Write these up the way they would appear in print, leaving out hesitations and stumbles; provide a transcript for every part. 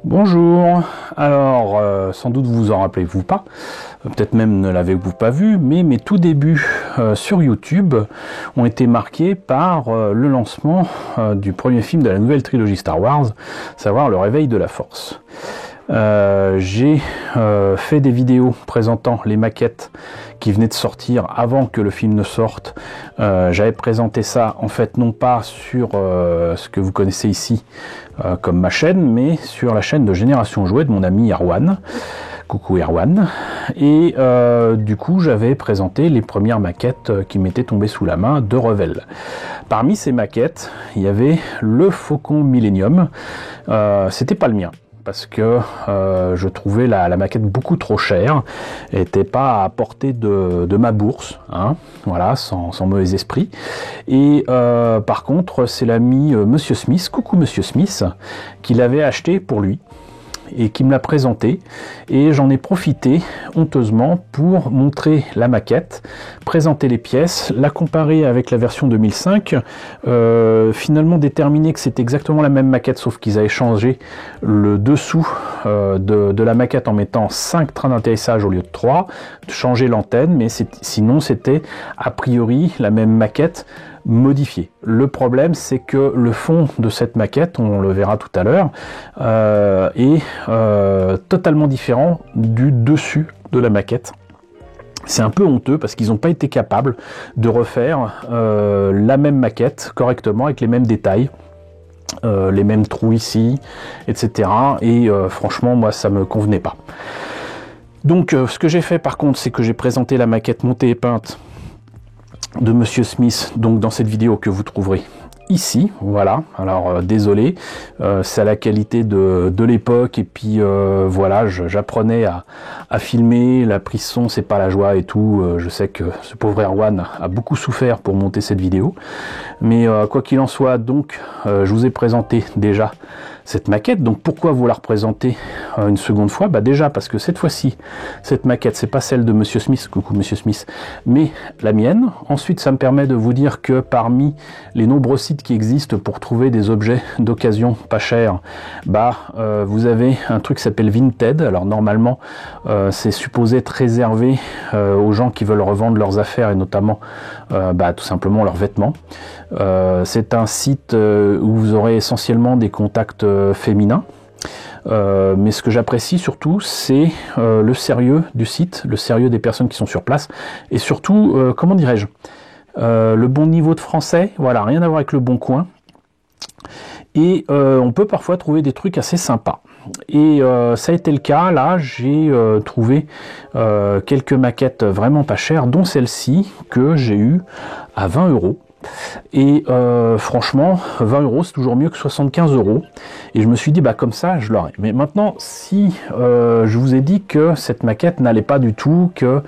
Bonjour, alors sans doute vous en rappelez-vous pas, peut-être même ne l'avez-vous pas vu, mais mes tout débuts sur YouTube ont été marqués par le lancement du premier film de la nouvelle trilogie Star Wars, à savoir Le Réveil de la Force. J'ai fait des vidéos présentant les maquettes qui venaient de sortir avant que le film ne sorte. J'avais présenté ça en fait non pas sur ce que vous connaissez ici comme ma chaîne, mais sur la chaîne de Génération Jouet de mon ami Erwan. Coucou Erwan. Et du coup j'avais présenté les premières maquettes qui m'étaient tombées sous la main de Revell. Parmi ces maquettes, il y avait le Faucon Millennium. C'était pas le mien, parce que je trouvais la maquette beaucoup trop chère, elle n'était pas à portée de ma bourse, hein, voilà, sans mauvais esprit. Et par contre, c'est l'ami Monsieur Smith, coucou Monsieur Smith, qui l'avait acheté pour lui et qui me l'a présenté, et j'en ai profité honteusement pour montrer la maquette, présenter les pièces, la comparer avec la version 2005, finalement déterminer que c'est exactement la même maquette, sauf qu'ils avaient changé le dessous de la maquette en mettant 5 trains d'atterrissage au lieu de 3, changer l'antenne, mais sinon c'était a priori la même maquette modifié. Le problème, c'est que le fond de cette maquette, on le verra tout à l'heure, est totalement différent du dessus de la maquette. C'est un peu honteux parce qu'ils n'ont pas été capables de refaire la même maquette correctement avec les mêmes détails. Les mêmes trous ici, etc. Et franchement, moi, ça me convenait pas. Donc, ce que j'ai fait par contre, c'est que j'ai présenté la maquette montée et peinte de Monsieur Smith, donc dans cette vidéo que vous trouverez ici, voilà. Alors désolé, c'est à la qualité de l'époque, et puis voilà, j'apprenais à filmer, la prise son c'est pas la joie et tout, je sais que ce pauvre Erwan a beaucoup souffert pour monter cette vidéo, mais quoi qu'il en soit, donc je vous ai présenté déjà cette maquette. Donc pourquoi vous la représenter une seconde fois? Bah déjà parce que cette fois-ci, cette maquette, c'est pas celle de Monsieur Smith, coucou Monsieur Smith, mais la mienne. Ensuite, ça me permet de vous dire que parmi les nombreux sites qui existent pour trouver des objets d'occasion pas chers, bah vous avez un truc qui s'appelle Vinted. Alors normalement, c'est supposé être réservé aux gens qui veulent revendre leurs affaires, et notamment bah, tout simplement leurs vêtements. C'est un site où vous aurez essentiellement des contacts féminins, mais ce que j'apprécie surtout, c'est le sérieux du site, le sérieux des personnes qui sont sur place, et surtout, comment dirais-je, le bon niveau de français, voilà, rien à voir avec le Bon Coin, et on peut parfois trouver des trucs assez sympas. Et ça a été le cas, là j'ai trouvé quelques maquettes vraiment pas chères, dont celle-ci que j'ai eue à 20 €. Et franchement, 20 € c'est toujours mieux que 75 €. Et je me suis dit, bah comme ça, je l'aurai. Mais maintenant, si je vous ai dit que cette maquette n'allait pas du tout, que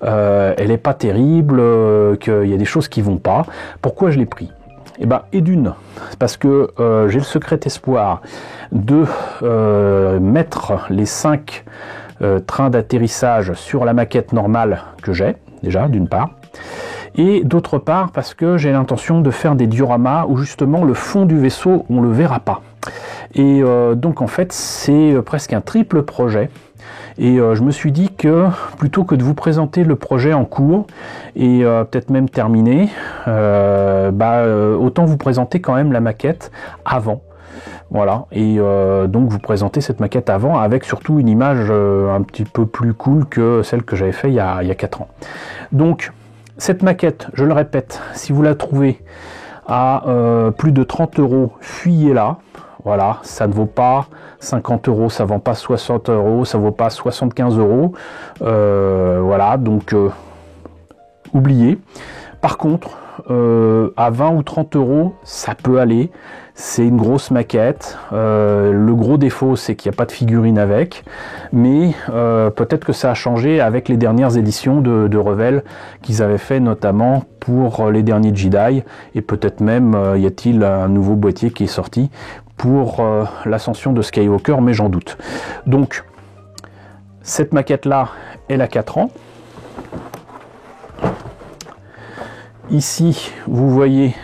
elle est pas terrible, qu'il y a des choses qui vont pas, pourquoi je l'ai pris? Et ben, et d'une, parce que j'ai le secret espoir de mettre les 5 trains d'atterrissage sur la maquette normale que j'ai, déjà, d'une part. Et d'autre part, parce que j'ai l'intention de faire des dioramas où justement le fond du vaisseau, on le verra pas. Et donc en fait, c'est presque un triple projet. Et je me suis dit que plutôt que de vous présenter le projet en cours et peut-être même terminé, autant vous présenter quand même la maquette avant. Voilà, et donc vous présentez cette maquette avant avec surtout une image un petit peu plus cool que celle que j'avais fait il y a 4 ans. Donc cette maquette, je le répète, si vous la trouvez à plus de 30 €, fuyez-la. Voilà, ça ne vaut pas 50 €, ça ne vaut pas 60 €, ça ne vaut pas 75 €. Voilà, donc oubliez. Par contre, à 20 ou 30 €, ça peut aller. C'est une grosse maquette. Le gros défaut, c'est qu'il n'y a pas de figurine avec. Mais peut-être que ça a changé avec les dernières éditions de Revell qu'ils avaient fait, notamment pour les derniers Jedi. Et peut-être même y a-t-il un nouveau boîtier qui est sorti pour l'ascension de Skywalker, mais j'en doute. Donc, cette maquette-là, elle a 4 ans. Ici, vous voyez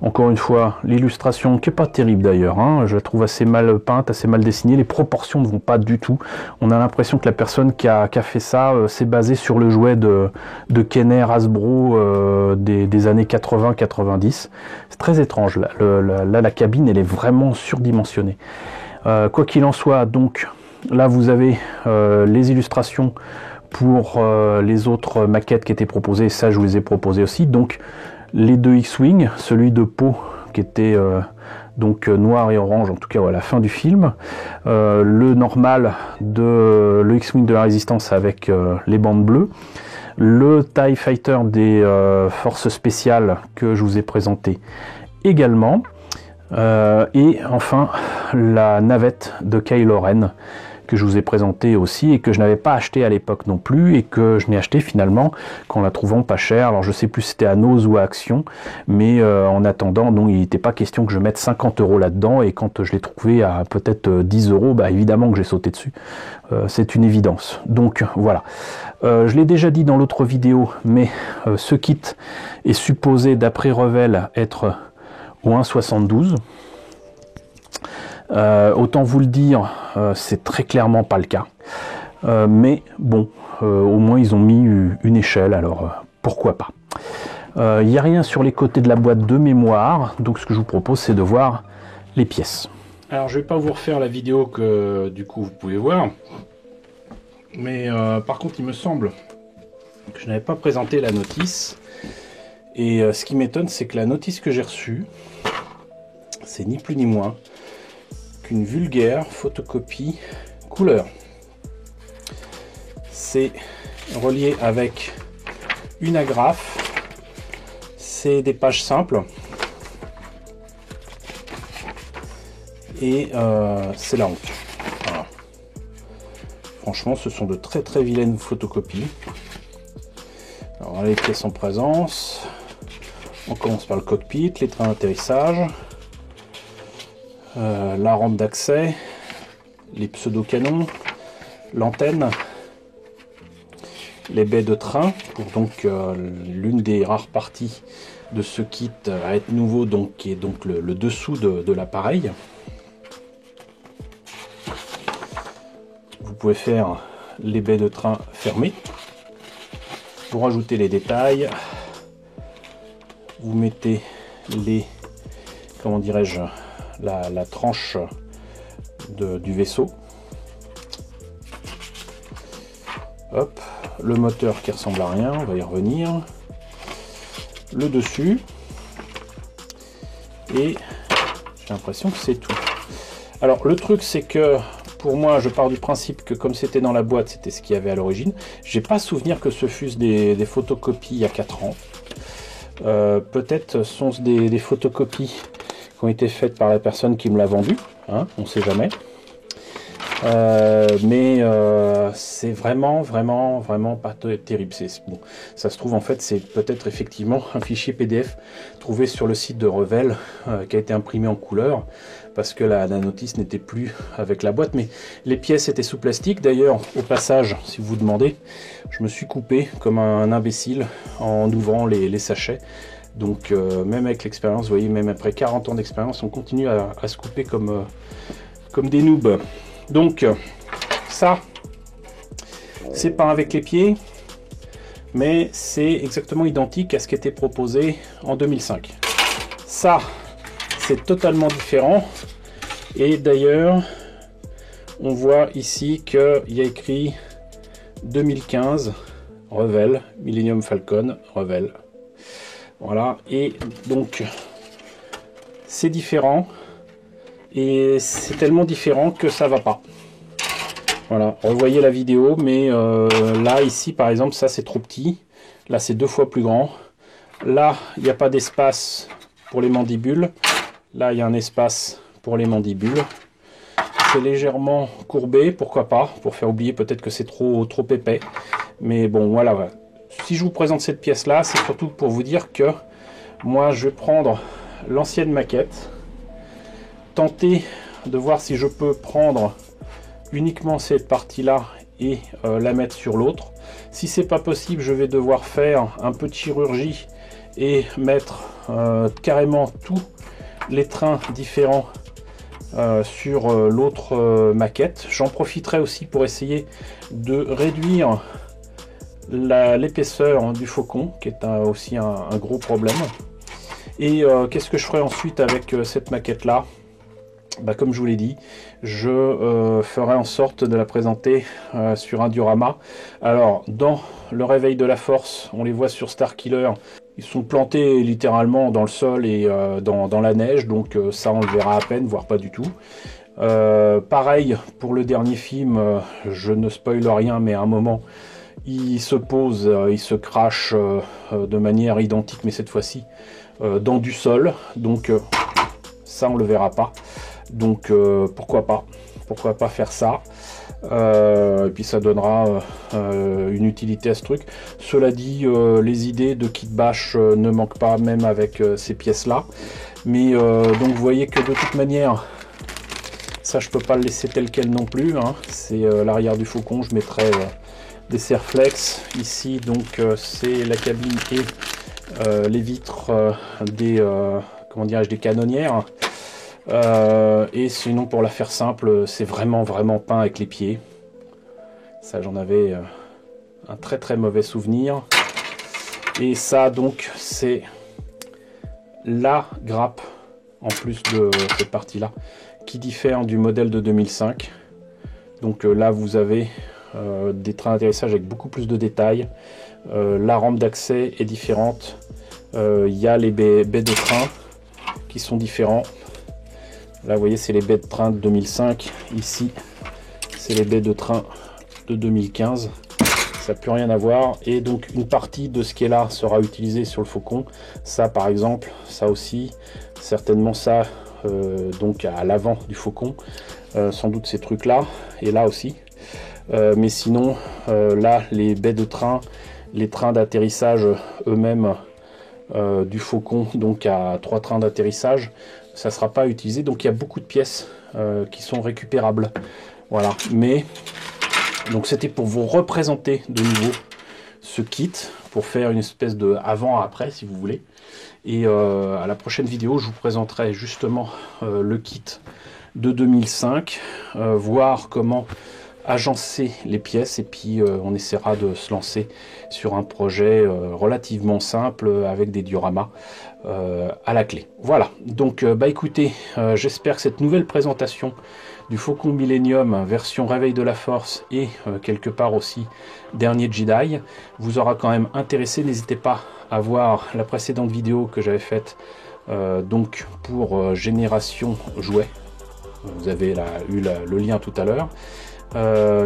Encore une fois, l'illustration qui est pas terrible d'ailleurs, hein, je la trouve assez mal peinte, assez mal dessinée, les proportions ne vont pas du tout. On a l'impression que la personne qui a fait ça s'est basée sur le jouet de Kenner Hasbro des années 80-90. C'est très étrange, là la cabine elle est vraiment surdimensionnée. Quoi qu'il en soit, donc là vous avez les illustrations pour les autres maquettes qui étaient proposées, ça je vous les ai proposées aussi. Donc les deux X-Wing, celui de peau qui était donc noir et orange, en tout cas à la fin du film, le normal de le X-Wing de la Résistance avec les bandes bleues, le TIE Fighter des forces spéciales que je vous ai présenté également, et enfin la navette de Kylo Ren que je vous ai présenté aussi et que je n'avais pas acheté à l'époque non plus et que je n'ai acheté finalement qu'en la trouvant pas chère. Alors je sais plus si c'était à Nose ou à Action, mais en attendant, donc il n'était pas question que je mette 50 € là-dedans, et quand je l'ai trouvé à peut-être 10 €, bah évidemment que j'ai sauté dessus. C'est une évidence. Donc voilà. Je l'ai déjà dit dans l'autre vidéo, mais ce kit est supposé d'après Revell être au 1,72. Autant vous le dire, c'est très clairement pas le cas, mais bon, au moins ils ont mis une échelle, alors pourquoi pas. Il n'y a rien sur les côtés de la boîte de mémoire, donc ce que je vous propose c'est de voir les pièces. Alors je vais pas vous refaire la vidéo que du coup vous pouvez voir, mais par contre il me semble que je n'avais pas présenté la notice, et ce qui m'étonne c'est que la notice que j'ai reçue, c'est ni plus ni moins une vulgaire photocopie couleur. C'est relié avec une agrafe, c'est des pages simples et c'est la honte. Voilà. Franchement, ce sont de très très vilaines photocopies. Alors les pièces en présence, on commence par le cockpit, les trains d'atterrissage, la rampe d'accès, les pseudo-canons, l'antenne, les baies de train, pour donc l'une des rares parties de ce kit à être nouveau, donc qui est donc le dessous de l'appareil. Vous pouvez faire les baies de train fermées. Pour ajouter les détails, vous mettez les, comment dirais-je, la tranche du vaisseau. Hop, le moteur qui ressemble à rien, on va y revenir. Le dessus. Et j'ai l'impression que c'est tout. Alors le truc c'est que pour moi je pars du principe que comme c'était dans la boîte, c'était ce qu'il y avait à l'origine. J'ai pas souvenir que ce fussent des photocopies il y a 4 ans. Peut-être sont-ce des photocopies qui ont été faites par la personne qui me l'a vendu, hein, on ne sait jamais. Mais c'est vraiment pas terrible. Bon, ça se trouve en fait c'est peut-être effectivement un fichier PDF trouvé sur le site de Revell qui a été imprimé en couleur parce que la notice n'était plus avec la boîte, mais les pièces étaient sous plastique. D'ailleurs au passage, si vous vous demandez, je me suis coupé comme un imbécile en ouvrant les sachets. Donc même avec l'expérience, vous voyez, même après 40 ans d'expérience, on continue à se couper comme des noobs. Donc ça, c'est pas avec les pieds, mais c'est exactement identique à ce qui était proposé en 2005. Ça, c'est totalement différent. Et d'ailleurs, on voit ici qu'il y a écrit 2015, Revell, Millennium Falcon, Revell. Voilà, et donc c'est différent. Et c'est tellement différent que ça va pas. Voilà, revoyez la vidéo, mais là, ici, par exemple, ça c'est trop petit. Là, c'est 2 fois plus grand. Là, il n'y a pas d'espace pour les mandibules. Là, il y a un espace pour les mandibules. C'est légèrement courbé, pourquoi pas, pour faire oublier peut-être que c'est trop épais. Mais bon, voilà. Si je vous présente cette pièce-là, c'est surtout pour vous dire que moi, je vais prendre l'ancienne maquette, tenter de voir si je peux prendre uniquement cette partie là et la mettre sur l'autre. Si c'est pas possible, je vais devoir faire un peu de chirurgie et mettre carrément tous les trains différents sur l'autre maquette. J'en profiterai aussi pour essayer de réduire l'épaisseur du faucon, qui est aussi un gros problème. Et qu'est-ce que je ferai ensuite avec cette maquette là? Bah, comme je vous l'ai dit, je ferai en sorte de la présenter sur un diorama. Alors dans le réveil de la force, on les voit sur Starkiller, ils sont plantés littéralement dans le sol et dans la neige, donc ça on le verra à peine, voire pas du tout. Pareil pour le dernier film, je ne spoil rien, mais à un moment il se pose, il se crache de manière identique, mais cette fois-ci dans du sol, donc ça on le verra pas. Donc pourquoi pas faire ça, et puis ça donnera une utilité à ce truc. Cela dit, les idées de kit bash ne manquent pas, même avec ces pièces là, mais donc vous voyez que de toute manière ça je peux pas le laisser tel quel non plus, hein. C'est l'arrière du faucon. Je mettrai des serflex ici, donc c'est la cabine et les vitres des comment dirais-je, des canonnières. Et sinon, pour la faire simple, c'est vraiment peint avec les pieds. Ça, j'en avais un très mauvais souvenir. Et ça, donc, c'est la grappe, en plus de cette partie-là, qui diffère du modèle de 2005. Donc là, vous avez des trains d'atterrissage avec beaucoup plus de détails. La rampe d'accès est différente. Il y a les baies de train qui sont différents. Là, vous voyez, c'est les baies de train de 2005. Ici, c'est les baies de train de 2015. Ça n'a plus rien à voir. Et donc, une partie de ce qui est là sera utilisée sur le Faucon. Ça, par exemple, ça aussi, certainement ça, donc à l'avant du Faucon. Sans doute ces trucs-là. Et là aussi. Mais sinon, là, les baies de train, les trains d'atterrissage eux-mêmes du Faucon, donc à 3 trains d'atterrissage, ça ne sera pas utilisé. Donc il y a beaucoup de pièces qui sont récupérables. Voilà. Mais donc c'était pour vous représenter de nouveau ce kit, pour faire une espèce de avant-après si vous voulez. Et à la prochaine vidéo, je vous présenterai justement le kit de 2005, voir comment agencer les pièces, et puis on essaiera de se lancer sur un projet relativement simple avec des dioramas à la clé. Voilà, donc bah écoutez, j'espère que cette nouvelle présentation du Faucon Millenium version réveil de la force et quelque part aussi dernier Jedi vous aura quand même intéressé. N'hésitez pas à voir la précédente vidéo que j'avais faite donc pour Génération Jouet. Vous avez eu le lien tout à l'heure.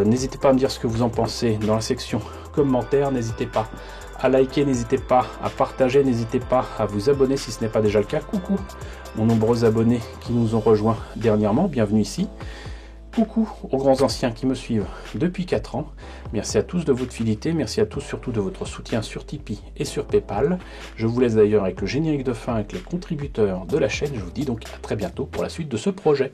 N'hésitez pas à me dire ce que vous en pensez dans la section commentaires. N'hésitez pas à liker, n'hésitez pas à partager, n'hésitez pas à vous abonner si ce n'est pas déjà le cas. Coucou aux nombreux abonnés qui nous ont rejoints dernièrement, bienvenue ici. Coucou aux grands anciens qui me suivent depuis 4 ans. Merci à tous de votre fidélité, merci à tous surtout de votre soutien sur Tipeee et sur Paypal. Je vous laisse d'ailleurs avec le générique de fin, avec les contributeurs de la chaîne. Je vous dis donc à très bientôt pour la suite de ce projet.